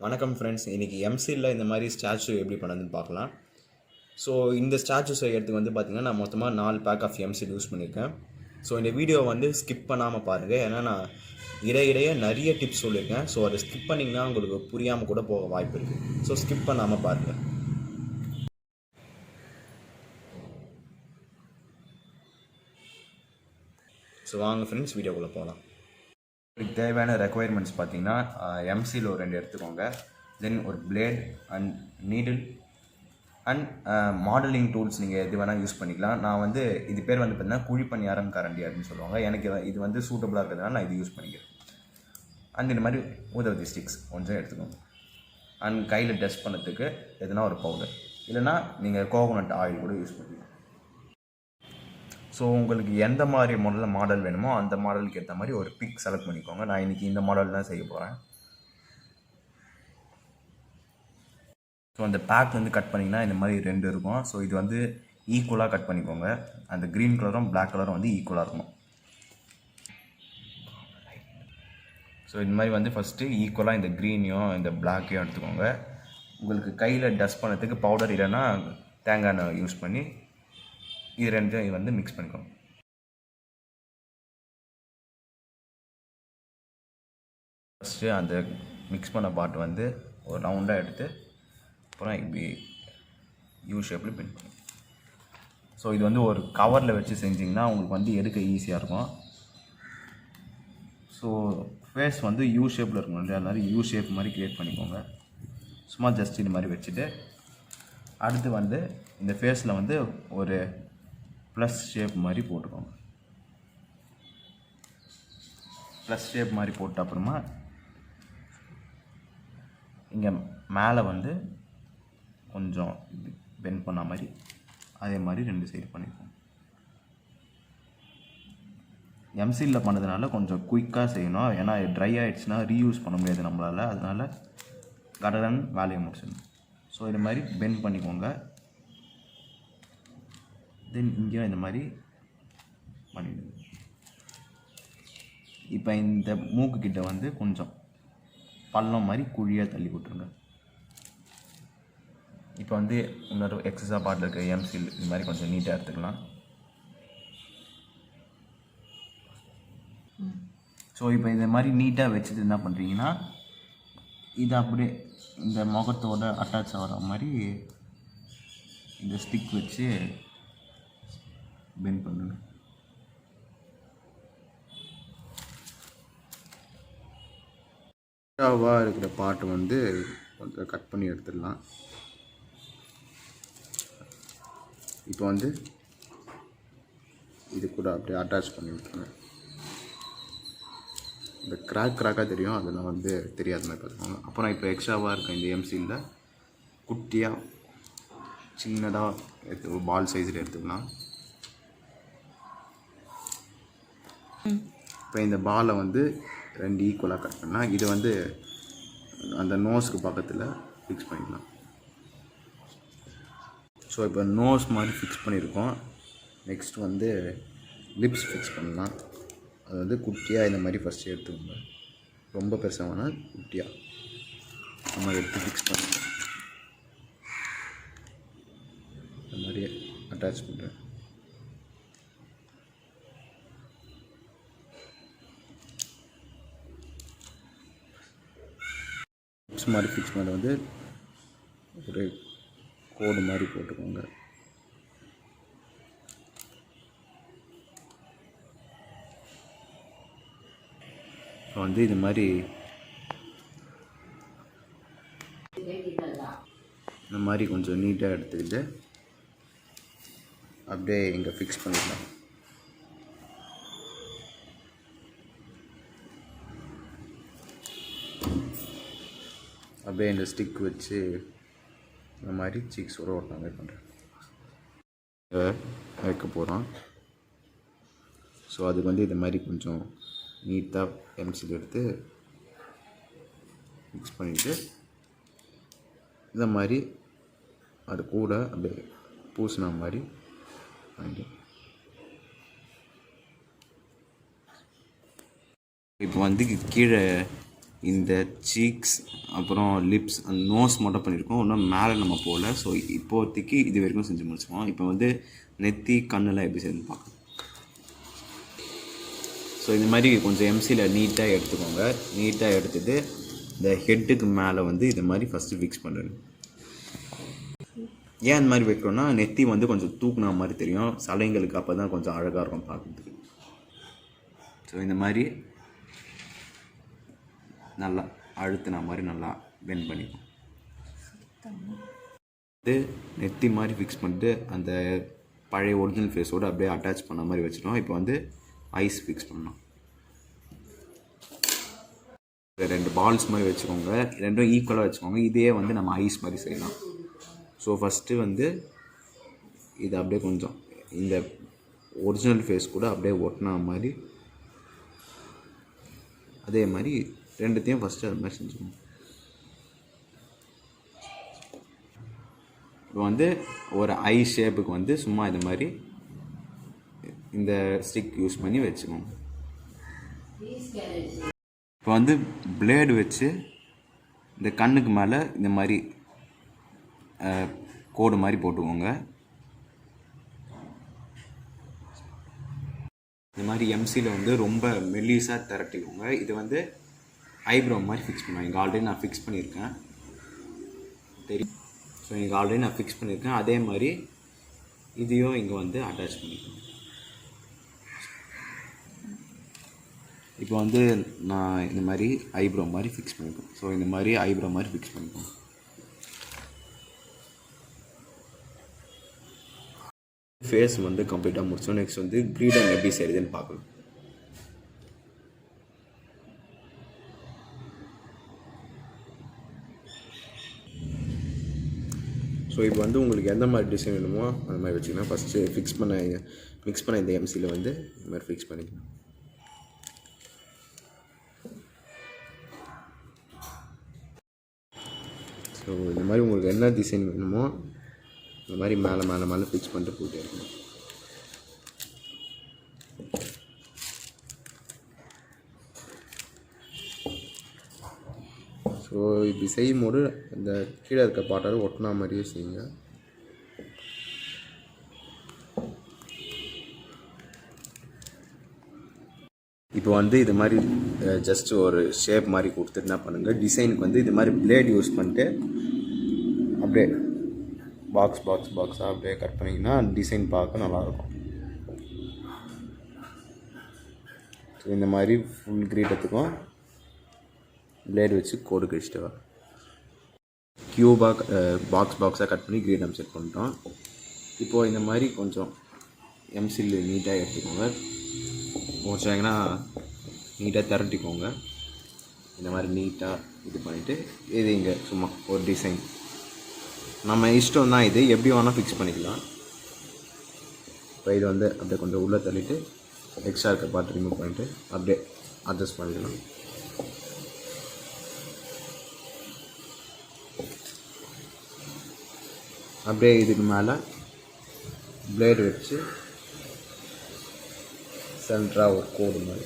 வணக்கம் ஃப்ரெண்ட்ஸ். இன்றைக்கி எம்சியில் இந்த மாதிரி ஸ்டாச்சு எப்படி பண்ணதுன்னு பார்க்கலாம். ஸோ இந்த ஸ்டாச்சு செய்யறதுக்கு வந்து பார்த்திங்கன்னா நான் மொத்தமாக 4 பேக் ஆஃப் எம்சில் யூஸ் பண்ணியிருக்கேன். ஸோ இந்த வீடியோ வந்து ஸ்கிப் பண்ணாமல் பாருங்கள், ஏன்னா நான் இடையிடையே நிறைய டிப்ஸ் சொல்லியிருக்கேன். ஸோ அதை ஸ்கிப் பண்ணிங்கன்னா உங்களுக்கு புரியாமல் கூட போக வாய்ப்பு இருக்குது. ஸோ ஸ்கிப் பண்ணாமல் பாருங்கள். ஸோ வாங்க ஃப்ரெண்ட்ஸ், வீடியோக்குள்ளே போகலாம். இதுக்கு தேவையான ரெக்குவயர்மெண்ட்ஸ் பார்த்தீங்கன்னா எம்சியில் ஒரு 2 எடுத்துக்கோங்க. தென் ஒரு blade and needle and modelling tools நீங்கள் எது வேணால் யூஸ் பண்ணிக்கலாம். நான் வந்து இது பேர் வந்து பார்த்தீங்கன்னா குழிப்பணியாரம் கரண்டி அப்படின்னு சொல்லுவாங்க. எனக்கு இது வந்து சூட்டபுளாக இருக்கிறதுனால நான் இது யூஸ் பண்ணிக்கிறேன். அண்ட் இந்த மாதிரி ஊதுவத்தி ஸ்டிக்ஸ் கொஞ்சம் எடுத்துக்கோங்க. அண்ட் கையில் டஸ்ட் பண்ணுறதுக்கு எதுனா ஒரு பவுடர், இல்லைனா நீங்கள் கோகோனட் ஆயில் கூட யூஸ் பண்ணிக்கலாம். ஸோ உங்களுக்கு எந்த மாதிரி மாடல் வேணுமோ அந்த மாடலுக்கு ஏற்ற மாதிரி ஒரு பிக் செலக்ட் பண்ணிக்கோங்க. நான் இன்றைக்கி இந்த மாடல் தான் செய்ய போகிறேன். ஸோ அந்த பேக் வந்து கட் பண்ணிங்கன்னா இந்த மாதிரி 2 இருக்கும். ஸோ இது வந்து ஈக்குவலாக கட் பண்ணிக்கோங்க. அந்த க்ரீன் கலரும் பிளாக் கலரும் வந்து ஈக்குவலாக இருக்கும். ஸோ இந்த மாதிரி வந்து ஃபஸ்ட்டு ஈக்குவலாக இந்த க்ரீனையும் இந்த பிளாக்கையும் எடுத்துக்கோங்க. உங்களுக்கு கையில் டஸ்ட் பண்ணுறதுக்கு பவுடர் இல்லைன்னா தேங்காய் எண்ணெய் யூஸ் பண்ணி இது 2 வந்து மிக்ஸ் பண்ணிக்கோங்க. ஃபஸ்ட்டு அந்த மிக்ஸ் பண்ண பார்ட் வந்து ஒரு ரவுண்டாக எடுத்து அப்புறம் இப்படி யூ ஷேப்பில் பின் பண்ணி. ஸோ இது வந்து ஒரு கவரில் வச்சு செஞ்சிங்கன்னா உங்களுக்கு வந்து எடுக்க ஈஸியாக இருக்கும். ஸோ ஃபேஸ் வந்து யூ ஷேப்பில் இருக்கணும் இல்லையா, அதனால யூ ஷேப் மாதிரி க்ரியேட் பண்ணிக்கோங்க. சும்மா ஜஸ்ட் இது மாதிரி வச்சுட்டு அடுத்து வந்து இந்த ஃபேஸில் வந்து ஒரு ப்ளஸ் ஷேப் மாதிரி போட்டுக்கோங்க. ப்ளஸ் ஷேப் மாதிரி போட்ட அப்புறமா இங்கே மேலே வந்து கொஞ்சம் பெண்ட் பண்ண மாதிரி அதே மாதிரி 2 சைடு பண்ணிப்போம். எம்சியில் பண்ணதுனால கொஞ்சம் குயிக்காக செய்யணும், ஏன்னா ட்ரை ஆகிடுச்சுன்னா ரீயூஸ் பண்ண முடியாது நம்மளால். அதனால் கடகடன் வேலையை முடிச்சிடணும். ஸோ இது மாதிரி பெண்ட் பண்ணிக்கோங்க. தென் இங்கேயும் இந்த மாதிரி பண்ணிவிடுங்க. இப்போ இந்த மூக்குக்கிட்ட வந்து கொஞ்சம் பள்ளம் மாதிரி குழியாக தள்ளி விட்டுருங்க. இப்போ வந்து இன்னொரு எக்ஸஸாக பார்ட்டில் இருக்க எம்சில் இது மாதிரி கொஞ்சம் நீட்டாக எடுத்துக்கலாம். ஸோ இப்போ இந்த மாதிரி நீட்டாக வச்சுட்டு என்ன பண்ணுறீங்கன்னா இதை அப்படியே இந்த முகத்தோட அட்டாச் ஆகிற மாதிரி இந்த ஸ்டிக் வச்சு பெண்ட் பண்ணுங்க. எக்ஸ்ட்ராவாக இருக்கிற பார்ட் வந்து கொஞ்சம் கட் பண்ணி எடுத்துடலாம். இப்போ வந்து இது கூட அப்படியே அட்டாச் பண்ணி விட்டுருங்க. இந்த கிராக்காக தெரியும், அதெல்லாம் வந்து தெரியாத மாதிரி பார்த்துக்கோங்க. அப்புறம் இப்போ எக்ஸ்ட்ராவாக இருக்க இந்த எம்சியில் குட்டியாக சின்னதாக எடுத்து ஒரு பால் சைஸில் எடுத்துக்கலாம். இப்போ இந்த பாலை வந்து 2 ஈக்குவலாக கட் பண்ணால் இது வந்து அந்த நோஸ்க்கு பக்கத்தில் ஃபிக்ஸ் பண்ணிக்கலாம். ஸோ இப்போ நோஸ் மாதிரி ஃபிக்ஸ் பண்ணியிருக்கோம். நெக்ஸ்ட் வந்து லிப்ஸ் ஃபிக்ஸ் பண்ணலாம். அது வந்து குட்டியாக இந்த மாதிரி ஃபஸ்ட்டு எடுத்துக்கோங்க. ரொம்ப பெருசாக வேணால் குட்டியாக நம்ம எடுத்து ஃபிக்ஸ் பண்ணிக்கலாம். இந்த மாதிரி அட்டாச் பண்ணுறேன். லிப்ஸ் மாதிரி ஃபிக்ஸ் பண்ண வந்து ஒரு கோடு மாதிரி போட்டுக்கோங்க. இப்போ வந்து இது மாதிரி இந்த மாதிரி கொஞ்சம் நீட்டாக எடுத்துக்கிட்டு அப்படியே இங்கே ஃபிக்ஸ் பண்ணிக்கலாம். அப்படியே இந்த ஸ்டிக் வச்சு இந்த மாதிரி சீக்ஸோட ஓட்டின மாதிரி பண்ணுறேன் வைக்க போகிறோம். ஸோ அதுக்கு வந்து இது மாதிரி கொஞ்சம் நீட்டாக எம்சில் எடுத்து மிக்ஸ் பண்ணிவிட்டு இந்த மாதிரி அது கூட அப்படியே பூசின மாதிரி வாங்கி இப்போ வந்து கீழே இந்த சீக்ஸ் அப்புறம் லிப்ஸ் அந்த நோஸ் மட்டும் பண்ணியிருக்கோம். இன்னும் மேலே நம்ம போகல. ஸோ இப்போதைக்கு இது வரைக்கும் செஞ்சு முடிச்சுக்கோம். இப்போ வந்து நெத்தி கண்ணெல்லாம் எப்படி செய்யணும்னு பார்க்கலாம். ஸோ இந்த மாதிரி கொஞ்சம் எம்சியில் நீட்டாக எடுத்துக்கோங்க. நீட்டாக எடுத்துகிட்டு இந்த ஹெட்டுக்கு மேலே வந்து இது மாதிரி ஃபஸ்ட்டு ஃபிக்ஸ் பண்ணணும். ஏன் இந்த மாதிரி வைக்கிறோன்னா நெத்தி வந்து கொஞ்சம் தூக்குனா மாதிரி தெரியும் சலைங்களுக்கு, அப்போ தான் கொஞ்சம் அழகாக இருக்கும் பார்க்குறதுக்கு. ஸோ இந்த மாதிரி நல்லா அழுத்தின மாதிரி நல்லா பெண்ட் பண்ணிக்கும். இது நெத்தி மாதிரி ஃபிக்ஸ் பண்ணிட்டு அந்த பழைய ஒரிஜினல் ஃபேஸோடு அப்படியே அட்டாச் பண்ண மாதிரி வச்சுட்டோம். இப்போ வந்து ஐஸ் ஃபிக்ஸ் பண்ணலாம். ரெண்டு பால்ஸ் மாதிரி வச்சுக்கோங்க, ரெண்டும் ஈக்குவலாக வச்சுக்கோங்க. இதே வந்து நம்ம ஐஸ் மாதிரி செய்யலாம். ஸோ ஃபஸ்ட்டு வந்து இது அப்படியே கொஞ்சம் இந்த ஒரிஜினல் ஃபேஸ் கூட அப்படியே ஒட்டின மாதிரி அதே மாதிரி ரெண்டுத்தையும் ஃபஸ்ட்டு அது மாதிரி செஞ்சுக்கணும். இப்போ வந்து ஒரு ஐ ஷேப்புக்கு வந்து சும்மா இது மாதிரி இந்த ஸ்டிக் யூஸ் பண்ணி வச்சுக்கோங்க. இப்போ வந்து பிளேடு வச்சு இந்த கண்ணுக்கு மேலே இந்த மாதிரி கோடு மாதிரி போட்டுக்கோங்க. இந்த மாதிரி எம்சியில் வந்து ரொம்ப மெல்லிஸாக திரட்டிக்கோங்க. இது வந்து ஐப்ரோ மாதிரி ஃபிக்ஸ் பண்ணுவேன். இங்கே ஆல்ரெடி நான் ஃபிக்ஸ் பண்ணியிருக்கேன் தெரியும். ஸோ இங்கே ஆல்ரெடி நான் ஃபிக்ஸ் பண்ணியிருக்கேன். அதே மாதிரி இதையும் இங்கே வந்து அட்டாச் பண்ணிக்கணும். இப்போ வந்து நான் இந்த மாதிரி ஐப்ரோ மாதிரி ஃபிக்ஸ் பண்ணிப்பேன். ஸோ இந்த மாதிரி ஐப்ரோ மாதிரி ஃபிக்ஸ் பண்ணிப்போம். ஃபேஸ் வந்து கம்ப்ளீட்டாக முடிச்சோம். நெக்ஸ்ட் வந்து க்ரீடம் எப்படி செய்யுதுன்னு பார்க்கலாம். ஸோ இப்போ வந்து உங்களுக்கு எந்த மாதிரி டிசைன் வேணுமோ அந்த மாதிரி வச்சுக்கலாம். ஃபஸ்ட்டு மிக்ஸ் பண்ண இந்த எம்சியில் வந்து இந்த மாதிரி ஃபிக்ஸ் பண்ணிக்கலாம். ஸோ இந்த மாதிரி உங்களுக்கு என்ன டிசைன் வேணுமோ இந்த மாதிரி மேலே மேலே மேலே ஃபிக்ஸ் பண்ணிட்டு போயிட்டே இருக்கணும். ஸோ இப்படி செய்யும்போது இந்த கீழே இருக்க பாட்டால் ஒட்டினா மாதிரியே செய்யுங்க. இப்போ வந்து இது மாதிரி ஜஸ்ட் ஒரு ஷேப் மாதிரி கொடுத்துட்டு என்ன பண்ணுங்கள், டிசைனுக்கு வந்து இது மாதிரி பிளேட் யூஸ் பண்ணிட்டு அப்படியே பாக்ஸாக அப்படியே கட் பண்ணிங்கன்னா டிசைன் பார்க்க நல்லாயிருக்கும். ஸோ இந்த மாதிரி ஃபுல் கிரீட்டத்துக்கும் பிளேடு வச்சு கோடு கழிச்சிட்டு வர க்யூபாக பாக்ஸாக கட் பண்ணி கிரீடம் செட் பண்ணிட்டோம். இப்போது இந்த மாதிரி கொஞ்சம் எம்சில் நீட்டாக எடுத்துக்கோங்க. முடிச்சாங்கன்னா நீட்டாக திரட்டிக்கோங்க. இந்த மாதிரி நீட்டாக இது பண்ணிவிட்டு இது இங்கே சும்மா ஒரு டிசைன் நம்ம இஷ்டம் தான். இது எப்படி வேணால் ஃபிக்ஸ் பண்ணிக்கலாம். இப்போ இது வந்து அப்படியே கொஞ்சம் உள்ளே தள்ளிட்டு எக்ஸ்ட்ரா இருக்க பார்த்து ரிமூவ் பண்ணிட்டு அப்படியே அட்ஜஸ்ட் பண்ணிக்கலாம். அப்படியே இதுக்கு மேலே பிளேடு வச்சு சென்டராக ஒரு கோடு மாதிரி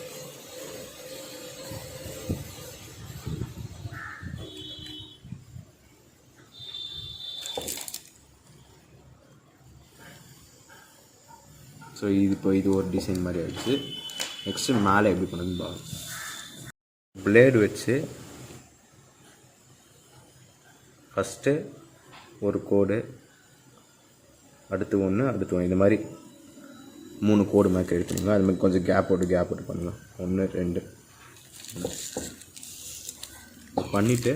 ஸோ இது ஒரு டிசைன் மாதிரி ஆகிடுச்சு. நெக்ஸ்ட்டு மேலே எப்படி பண்ணுன்னு பாருங்க. பிளேடு வச்சு ஃபஸ்ட்டு ஒரு கோடு, அடுத்து ஒன்று இந்த மாதிரி 3 கோடு மேலே எடுத்துக்கோங்க. அது மாதிரி கொஞ்சம் கேப் போட்டு பண்ணலாம். 1 2 பண்ணிவிட்டு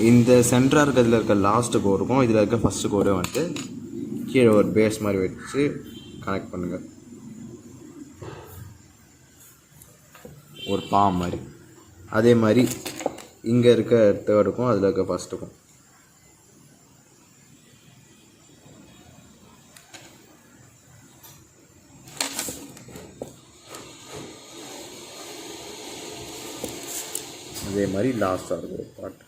இந்த சென்டராக இருக்கிறதுல இருக்க லாஸ்ட்டு கோடு இருக்கும், இதில் இருக்க ஃபஸ்ட்டு கோடை வந்துட்டு கீழே ஒரு பேஸ் மாதிரி வச்சு கனெக்ட் பண்ணுங்கள். ஒரு பாம் மாதிரி. அதே மாதிரி இங்கே இருக்க தேர்டுக்கும் அதில் இருக்க ஃபஸ்ட்டுக்கும் அதே மாதிரி லாஸ்ட்டாக இருக்கும் ஒரு பாட்டுக்கு.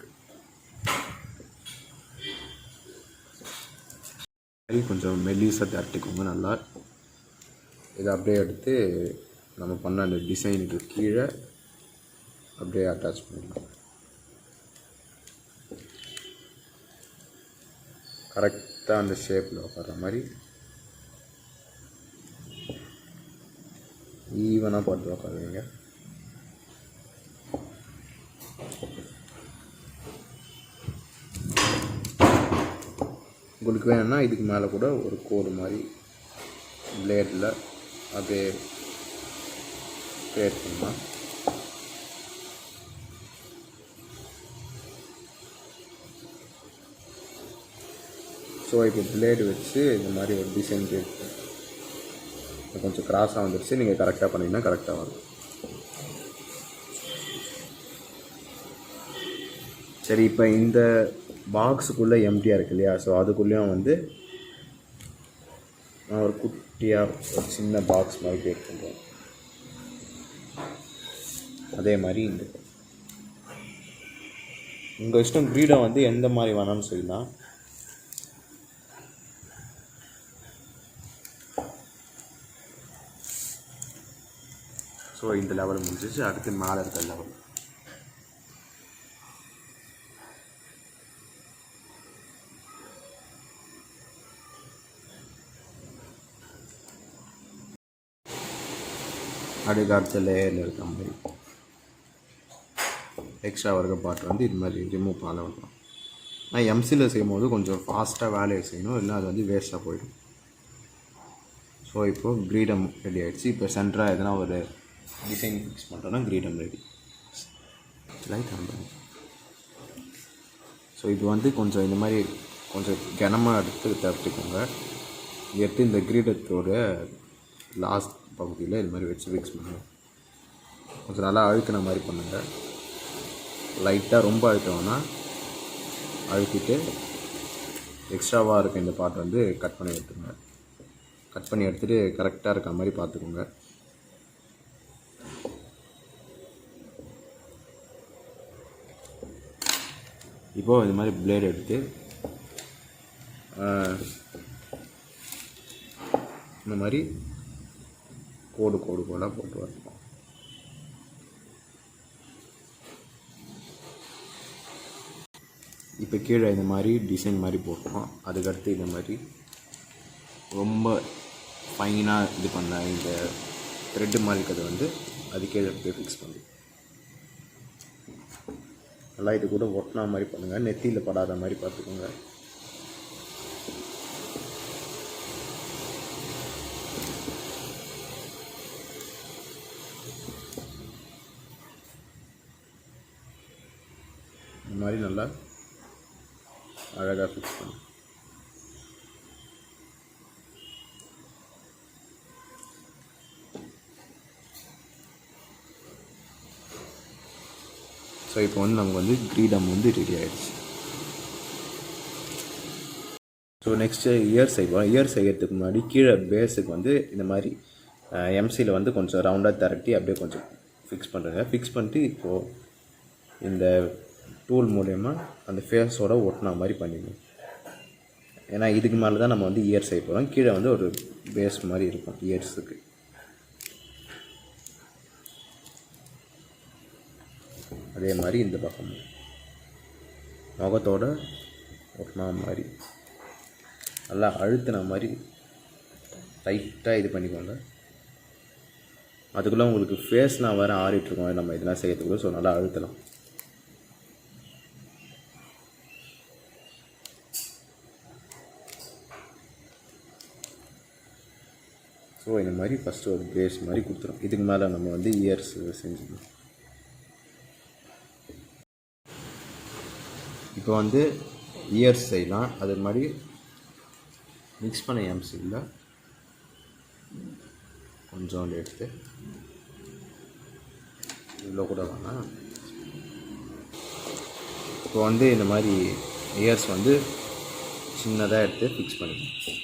கொஞ்சம் மெல்லிஸாக திரட்டிக்கோங்க நல்லா. இதை அப்படியே எடுத்து நம்ம பண்ண அந்த டிசைனுக்கு கீழே அப்படியே அட்டாச் பண்ணிடலாம். கரெக்டாக அந்த ஷேப்பில் உட்கார மாதிரி ஈவனாக பார்த்து உட்காருவீங்க. உங்களுக்கு வேணும்னா இதுக்கு மேலே கூட ஒரு கோடு மாதிரி பிளேடில் அப்படியே கிரியேட் பண்ணலாம். ஸோ இப்போ பிளேடு வச்சு இந்த மாதிரி ஒரு டிசைன் கிரியேட் பண்ணி கொஞ்சம் கிராஸாக வந்துடுச்சு. நீங்கள் கரெக்டாக பண்ணிங்கன்னா கரெக்டாக வரும். சரி, இப்போ இந்த பாக்ஸுக்குள்ளே எம்டியாக இருக்கு இல்லையா, ஸோ அதுக்குள்ளேயும் வந்து நான் ஒரு குட்டியாக ஒரு சின்ன பாக்ஸ் மாதிரி கிரியேட் பண்ணுறேன். அதே மாதிரி இந்த உங்கள் இஷ்டம், க்ரீடம் வந்து எந்த மாதிரி வேணாம்னு சொல்லலாம். ஸோ இந்த லெவல் முடிஞ்சிச்சு. அடுத்து மேலே இருக்கிற லெவல். அடுத்த லேயரில் இருக்கிற மாதிரி எக்ஸ்ட்ரா வர்க்க பார்ட் வந்து இது மாதிரி ரிமூவ் பண்ண வரலாம். நான் எம்சியில் செய்யும்போது கொஞ்சம் ஃபாஸ்ட்டாக வேலையை செய்யணும், இல்லை அது வந்து வேஸ்ட்டாக போயிடும். ஸோ இப்போது க்ரீடம் ரெடி ஆகிடுச்சு. இப்போ சென்டராக எதனா ஒரு டிசைன் ஃபிக்ஸ் பண்ணுறோன்னா க்ரீடம் ரெடி. லைட் ஆன் பண்ணி. ஸோ இது வந்து கொஞ்சம் இந்த மாதிரி கொஞ்சம் கனமாக எடுத்து தப்பிக்கோங்க. எடுத்து இந்த க்ரீடத்தோட லாஸ்ட் பகுதியில் இது மாதிரி வச்சு ஃபிக்ஸ் பண்ணுங்கள். கொஞ்சம் நல்லா அழுத்தின மாதிரி பண்ணுங்கள். லைட்டாக ரொம்ப அழுத்தோன்னா அழுத்திட்டு எக்ஸ்ட்ராவாக இருக்க இந்த பார்ட் வந்து கட் பண்ணி எடுத்துக்கோங்க. கட் பண்ணி எடுத்துகிட்டு கரெக்டாக இருக்க மாதிரி பார்த்துக்கோங்க. இப்போது இது மாதிரி பிளேடு எடுத்து இந்த மாதிரி கோடாக போட்டு வரணும். இப்போ கீழே இந்த மாதிரி டிசைன் மாதிரி போட்டோம். அதுக்கடுத்து இந்த மாதிரி ரொம்ப ஃபைனாக இது பண்ண இந்த த்ரெட்டு மாதிரி இருக்கிறது வந்து அது கீழே போய் ஃபிக்ஸ் பண்ணி நல்லா இது கூட ஒட்டினா மாதிரி பண்ணுங்கள். நெத்தியில் படாத மாதிரி பார்த்துக்கோங்க. இந்த மாதிரி நல்லா அழகாக ஃபிக்ஸ் பண்ணு. ஸோ இப்போ வந்து நமக்கு வந்து க்ரீடம் வந்து ரெடி ஆகிடுச்சு. ஸோ நெக்ஸ்ட்டு இயர் செய்வோம். இயர் செய்கிறதுக்கு முன்னாடி கீழே பேஸுக்கு வந்து இந்த மாதிரி எம்சியில் வந்து கொஞ்சம் ரவுண்டாக திரட்டி அப்படியே கொஞ்சம் ஃபிக்ஸ் பண்ணுறேங்க. ஃபிக்ஸ் பண்ணிட்டு இப்போது இந்த டூல் மூலயமா அந்த ஃபேஸோட ஒட்டினா மாதிரி பண்ணிடணும். ஏன்னா இதுக்கு மேலே தான் நம்ம வந்து இயர் செய்ய போகிறோம். கீழே வந்து ஒரு பேஸ் மாதிரி இருக்கும் இயர்ஸுக்கு. அதே மாதிரி இந்த பக்கம் முகத்தோட ஒட்டினா மாதிரி நல்லா அழுத்தின மாதிரி டைட்டாக இது பண்ணிக்கோங்க. அதுக்குள்ளே உங்களுக்கு ஃபேஸ்லாம் வேறு ஆறிட்டுருக்கோம் நம்ம இதெல்லாம் செய்யறதுக்குள்ள. ஸோ நல்லா அழுத்தலாம். ஸோ இந்த மாதிரி ஃபஸ்ட்டு ஒரு பேஸ் மாதிரி கொடுத்துரும். இதுக்கு மேலே நம்ம வந்து இயர்ஸ் செஞ்சுக்கணும். இப்போ வந்து இயர்ஸ் செய்யலாம். அது மாதிரி மிக்ஸ் பண்ண எம்சியில் கொஞ்சோண்டு எடுத்து இவ்வளோ கூட வேணாம். இப்போ வந்து இந்த மாதிரி இயர்ஸ் வந்து சின்னதாக எடுத்து ஃபிக்ஸ் பண்ணிக்கணும்.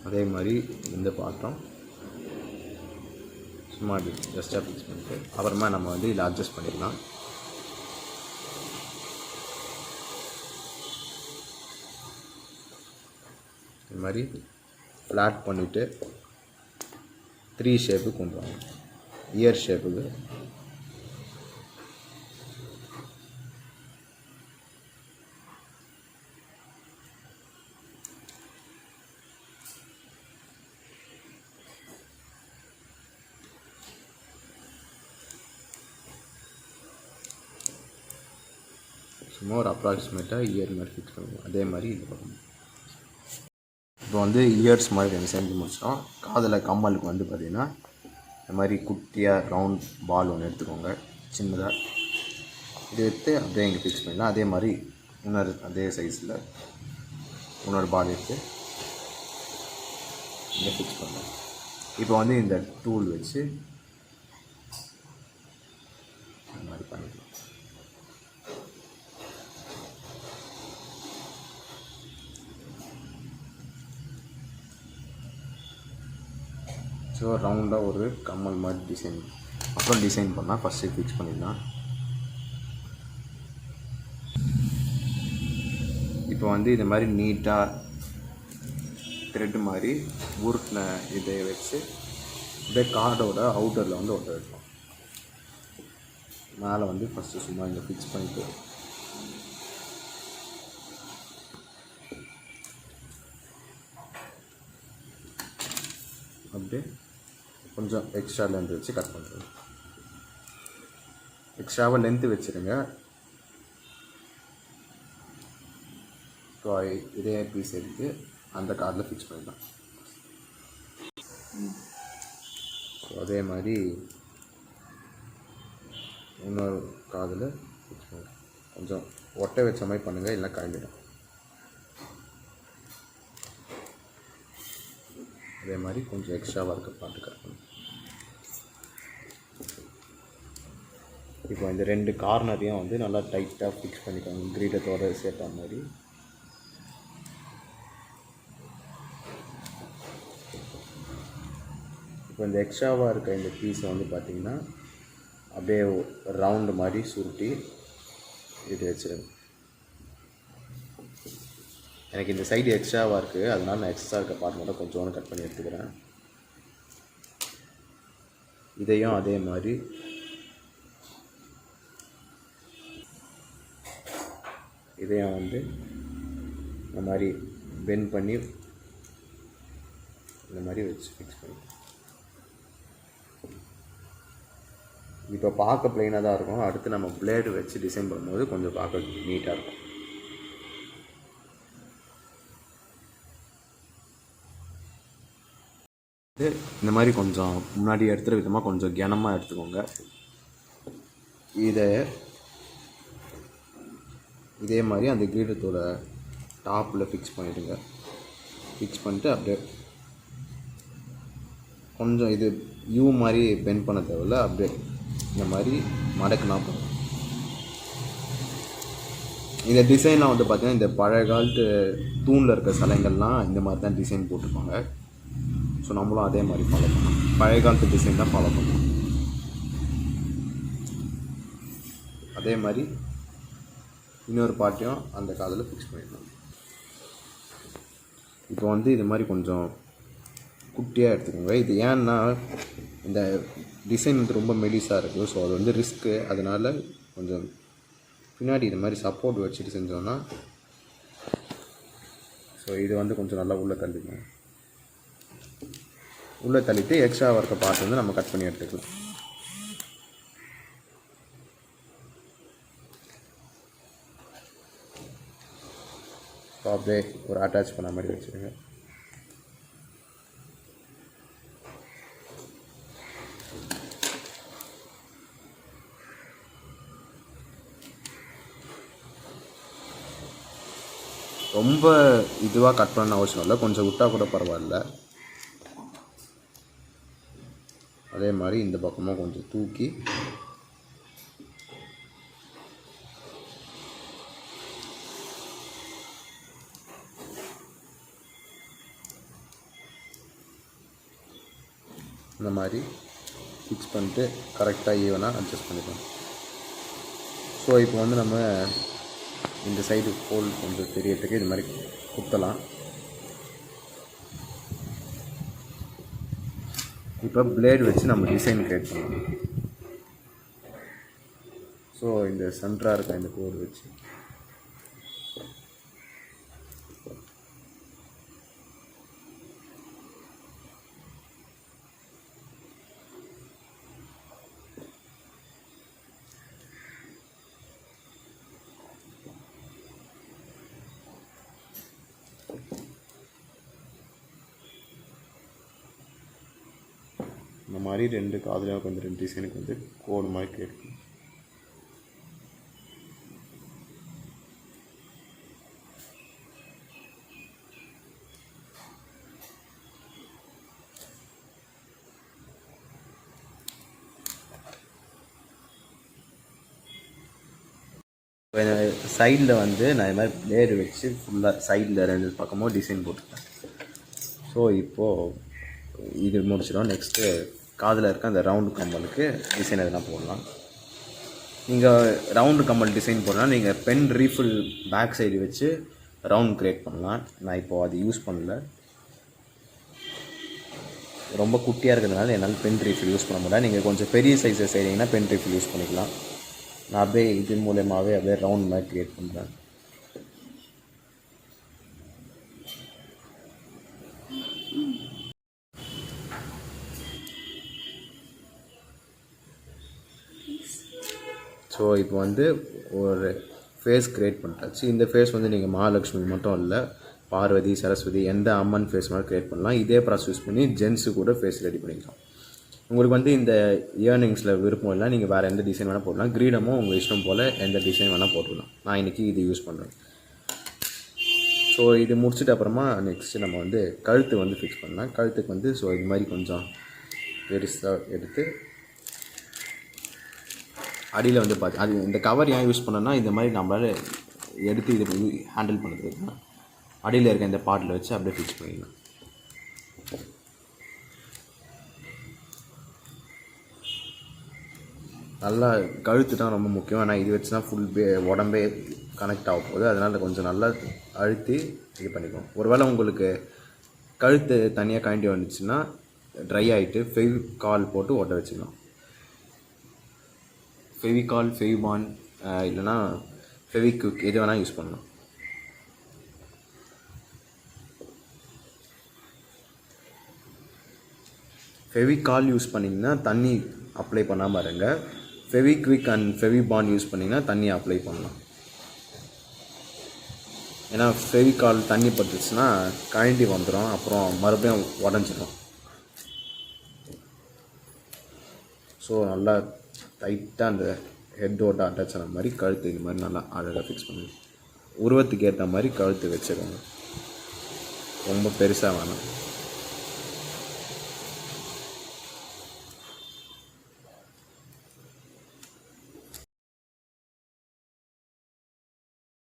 அதே மாதிரி இந்த பாட்டம். சும்மா அது ஜஸ்ட்டாக ஃபிக்ஸ் பண்ணிட்டு அப்புறமா நம்ம வந்து இதில் அட்ஜஸ்ட் பண்ணிக்கலாம். இது மாதிரி ஃப்ளாட் பண்ணிவிட்டு 3 ஷேப்புக்கு கொண்டு வாங்க. இயர் ஷேப்புக்கு சும்மா ஒரு அப்ராக்சிமேட்டாக இயர் மாதிரி ஃபிக்ஸ் பண்ணுவோம். அதே மாதிரி இது பண்ணணும். இப்போ வந்து இயர்ஸ் மாதிரி ரெண்டு செஞ்சு முடிச்சிட்டோம். காதில் கம்மலுக்கு வந்து பார்த்திங்கன்னா இந்த மாதிரி குட்டியாக ரவுண்ட் பால் ஒன்று எடுத்துக்கோங்க, சின்னதாக. இது எடுத்து அப்படியே இங்கே ஃபிக்ஸ் பண்ணிடலாம். அதே மாதிரி இன்னொரு அதே சைஸில் இன்னொரு பால் எடுத்து இங்கே ஃபிக்ஸ் பண்ணலாம். இப்போ வந்து இந்த டூல் வச்சு இந்த மாதிரி பண்ணிக்கலாம். ஸோ ரவுண்டாக ஒரு கம்மல் மாதிரி டிசைன் பண்ணால் ஃபஸ்ட்டு ஃபிக்ஸ் பண்ணிடலாம். இப்போ வந்து இது மாதிரி நீட்டாக த்ரெட்டு மாதிரி உருட்டின இதை வச்சு இதே கார்டோட அவுட்டரில் வந்து ஒட்ட வைக்கலாம். மேலே வந்து ஃபஸ்ட்டு சும்மா இங்கே ஃபிக்ஸ் பண்ணிவிட்டு அப்படியே கொஞ்சம் எக்ஸ்ட்ரா லென்த் வச்சு கட் பண்ணுறது. எக்ஸ்ட்ராவாக லென்த்து வச்சுருங்க. ஸோ இதே பீஸ் எடுத்து அந்த கார்டில் ஃபிக்ஸ் பண்ணிடலாம். ஸோ அதே மாதிரி இன்னொரு காதில் ஃபிக்ஸ் பண்ணலாம். கொஞ்சம் ஒட்டை வச்ச மாதிரி பண்ணுங்கள், இல்லைனா காய்ஞ்சிடும். அதே மாதிரி கொஞ்சம் எக்ஸ்ட்ராவாக இருக்க பார்த்து கட் பண்ணணும். இப்போ இந்த 2 கார்னரையும் வந்து நல்லா டைட்டாக ஃபிக்ஸ் பண்ணிக்கோங்க, கிரீடத்தோடு சேர்த்தா மாதிரி. இப்போ இந்த எக்ஸ்ட்ராவாக இருக்க இந்த பீஸை வந்து பார்த்திங்கன்னா அப்படியே ரவுண்டு மாதிரி சுருட்டி இது வச்சுருங்க. எனக்கு இந்த சைடு எக்ஸ்ட்ராவாக இருக்குது, அதனால் நான் எக்ஸ்ட்ரா இருக்க பார்ட் மட்டும் கொஞ்சம் கட் பண்ணி எடுத்துக்கிறேன். இதையும் அதே மாதிரி இதையும் வந்து இந்த மாதிரி பெண்ட் பண்ணி இந்த மாதிரி வச்சு ஃபிக்ஸ் பண்ணி. இப்போ பார்க்க ப்ளைனாக தான் இருக்கும். அடுத்து நம்ம பிளேடு வச்சு டிசைன் பண்ணும்போது கொஞ்சம் பார்க்க நீட்டாக இருக்கும். இந்த மாதிரி கொஞ்சம் முன்னாடி எடுத்துகிற விதமாக கொஞ்சம் கனமாக எடுத்துக்கோங்க. இதே மாதிரி அந்த கிரீடத்தோட டாப்பில் ஃபிக்ஸ் பண்ணிவிடுங்க. ஃபிக்ஸ் பண்ணிட்டு அப்படியே கொஞ்சம் இது யூ மாதிரி பெண்ட் பண்ண தேவையில்ல, அப்படியே இந்த மாதிரி மடக்குனா போதும். இந்த டிசைன்லாம் வந்து பார்த்திங்கன்னா இந்த பழைய காலத்து தூணில் இருக்க சிலைங்கள்லாம் இந்த மாதிரி தான் டிசைன் போட்டிருப்பாங்க. ஸோ நம்மளும் அதே மாதிரி ஃபாலோ பண்ணணும். பழைய காலத்து டிசைன் தான் ஃபாலோ பண்ணணும். அதே மாதிரி இன்னொரு பார்ட்டியும் அந்த காதில் ஃபிக்ஸ் பண்ணிடலாம். இப்போ வந்து இது மாதிரி கொஞ்சம் குட்டியாக எடுத்துக்கோங்க. இது ஏன்னா இந்த டிசைன் வந்து ரொம்ப மெலிசாக இருக்குது. ஸோ அது வந்து ரிஸ்க்கு. அதனால் கொஞ்சம் பின்னாடி இது மாதிரி சப்போர்ட் வச்சுட்டு செஞ்சோன்னா ஸோ இது வந்து கொஞ்சம் நல்லா உள்ளே தள்ளிக்கணும். உள்ளே தள்ளிட்டு எக்ஸ்ட்ராவாக இருக்க பார்ட் வந்து நம்ம கட் பண்ணி எடுத்துக்கலாம். ஸோ அப்படியே ஒரு அட்டாச் பண்ண மாதிரி வச்சுருங்க. ரொம்ப இதுவாக கட் பண்ண அவசியம் இல்லை, கொஞ்சம் விட்டால் கூட பரவாயில்ல. அதே மாதிரி இந்த பக்கமாக கொஞ்சம் தூக்கி இந்த மாதிரி ஃபிக்ஸ் பண்ணிட்டு கரெக்டாக ஈவனாக அட்ஜஸ்ட் பண்ணிக்கலாம். ஸோ இப்போ வந்து நம்ம இந்த சைடு ஹோல் கொஞ்சம் தெரியறதுக்கு இது மாதிரி குத்தலாம். இப்போ பிளேடு வச்சு நம்ம டிசைன் க்ரியேட் பண்ணலாம். ஸோ இந்த சென்டராக இருக்க இந்த கோடு வச்சு இந்த மாதிரி 2 காதுலையும் வந்து 2 டிசைனுக்கு வந்து கோடு மாதிரி க்ரியேட் பண்ணணும். சைடில் வந்து நான் இது மாதிரி பிளேடு வச்சு ஃபுல்லாக சைடில் 2 பக்கமும் டிசைன் போட்டுருக்கேன். ஸோ இப்போது இது முடிச்சிடும். நெக்ஸ்ட்டு காதில் இருக்க அந்த ரவுண்டு கம்மலுக்கு டிசைன் எதனா போடலாம். நீங்கள் ரவுண்டு கம்மல் டிசைன் போடலாம். நீங்கள் பென் ரீஃபில் பேக் சைடு வச்சு ரவுண்ட் க்ரியேட் பண்ணலாம். நான் இப்போது அது யூஸ் பண்ணல, ரொம்ப குட்டியாக இருக்கிறதுனால என்னால் பென் ரீஃபில் யூஸ் பண்ண முடியல. நீங்கள் கொஞ்சம் பெரிய சைஸை செய்கிறீங்கன்னா பென் ரீஃபில் யூஸ் பண்ணிக்கலாம். நான் அப்படியே இது மூலயமாவே அப்படியே ரவுண்ட் மாதிரி க்ரியேட் பண்ணுறேன். ஸோ இப்போ வந்து ஒரு ஃபேஸ் க்ரியேட் பண்ணிட்டாச்சு. இந்த ஃபேஸ் வந்து நீங்கள் மகாலட்சுமி மட்டும் இல்லை, பார்வதி, சரஸ்வதி, எந்த அம்மன் ஃபேஸ் மாதிரி க்ரியேட் பண்ணலாம். இதே ப்ராசஸ் யூஸ் பண்ணி ஜென்ஸு கூட ஃபேஸ் ரெடி பண்ணிக்கலாம். உங்களுக்கு வந்து இந்த இயர்னிங்ஸில் விருப்பம் இல்லை, நீங்கள் வேறு எந்த டிசைன் வேணால் போடலாம். கிரீடமும் உங்கள் இஷ்டம் போல் எந்த டிசைன் வேணால் போட்டுக்கலாம். நான் இன்றைக்கி இது யூஸ் பண்ணுறேன். ஸோ இது முடிச்சுட்டு அப்புறமா நெக்ஸ்ட்டு நம்ம வந்து கழுத்து வந்து ஃபிக்ஸ் பண்ணலாம். கழுத்துக்கு வந்து ஸோ இது மாதிரி கொஞ்சம் பெருசாக எடுத்து அடியில் வந்து பார்த்து அது இந்த கவர் ஏன் யூஸ் பண்ணோன்னா இந்த மாதிரி நம்மளால் எடுத்து இது ஹேண்டில் பண்ணுறதுக்கு தான். அடியில் இருக்க இந்த பார்ட்டில் வச்சு அப்படியே ஃபிக்ஸ் பண்ணிடலாம். நல்லா கழுத்து தான் ரொம்ப முக்கியம். ஆனால் இது வச்சு தான் ஃபுல் உடம்பே கனெக்ட் ஆக போகுது. அதனால் கொஞ்சம் நல்லா அழுத்தி இது பண்ணிக்கணும். ஒருவேளை உங்களுக்கு கழுத்து தனியாக கழட்டி வந்துச்சுன்னா ட்ரை ஆகிட்டு ஃபெவிகால் போட்டு ஒட்ட வச்சுக்கலாம். ஃபெவிகால், ஃபெவிபான் இல்லைனா ஃபெவிக்விக் எது வேணால் யூஸ் பண்ணலாம். ஃபெவிகால் யூஸ் பண்ணிங்கன்னா தண்ணி அப்ளை பண்ணாமல் இருங்க. ஃபெவிக்விக் அண்ட் ஃபெவிபான் யூஸ் பண்ணிங்கன்னா தண்ணி அப்ளை பண்ணலாம். ஏன்னா ஃபெவிகால் தண்ணி பட்டுச்சுன்னா கழண்டி வந்துடும், அப்புறம் மறுபடியும் உடஞ்சிடும். ஸோ நல்லா டைட்டாக அந்த ஹெட்டோட அட்டாச் ஆன மாதிரி கழுத்து இது மாதிரி நல்லா அழகாக ஃபிக்ஸ் பண்ணுங்க. உருவத்துக்கு ஏற்ற மாதிரி கழுத்து வச்சுக்கோங்க, ரொம்ப பெருசாக வேணாம்.